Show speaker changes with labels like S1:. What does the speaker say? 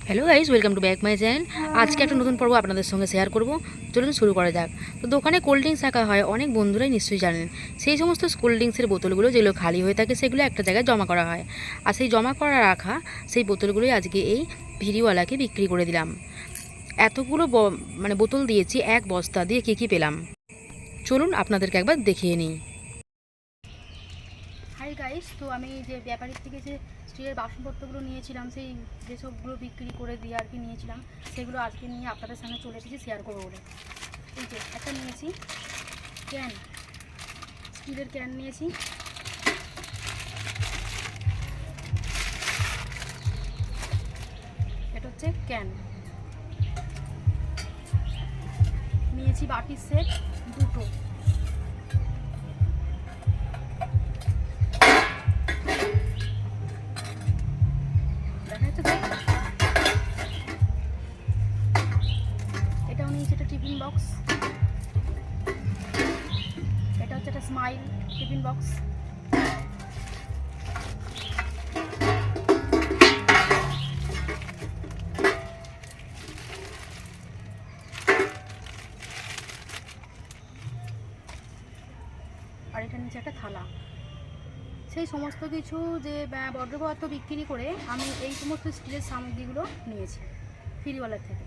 S1: Hello guys, welcome to back my channel. আজকে একটা নতুন পর্ব আপনাদের সঙ্গে শেয়ার করব। চলুন শুরু করা যাক। তো দোকানে কোল্ড ড্রিঙ্কস রাখা হয়, অনেক বন্ধুরাই নিশ্চয়ই জানেন। সেই সমস্ত কোল্ড ড্রিঙ্কসের বোতলগুলো যেগুলো খালি হয়ে থাকে সেগুলো একটা জায়গায় জমা করা হয়। আর সেই জমা করা রাখা সেই বোতলগুলোই আজকে এই ভিড়িওয়ালাকে বিক্রি করে দিলাম। এতগুলো বোতল দিয়েছি, এক বস্তা দিয়ে কী পেলাম চলুন আপনাদেরকে একবার দেখিয়ে নিই।
S2: হাই গাইস, তো আমি যে ব্যাপারীর থেকে যে স্টিলের বাসনপত্রগুলো নিয়েছিলাম, সেই যেসবগুলো বিক্রি করে দিয়ে আর কি নিয়েছিলাম, সেগুলো আজকে নিয়ে আপনাদের সামনে চলে এসেছি শেয়ার করবো বলে। এই যে একটা নিয়েছি ক্যান, স্টিলের ক্যান নিয়েছি। এটা হচ্ছে ক্যান। নিয়েছি বাটির সেট দুটো। দেখা যাচ্ছে তো? এটাও নিয়েছি একটা টিফিন বক্স। এটা হচ্ছে একটা স্মাইল টিফিন বক্স। আর এটা নিচে একটা থালা। সেই সমস্ত কিছু যে বর্জ্য পদার্থ বিক্রি করে আমি এই সমস্ত স্টিলের সামগ্রীগুলো নিয়েছি ফ্রিওয়ালার থেকে।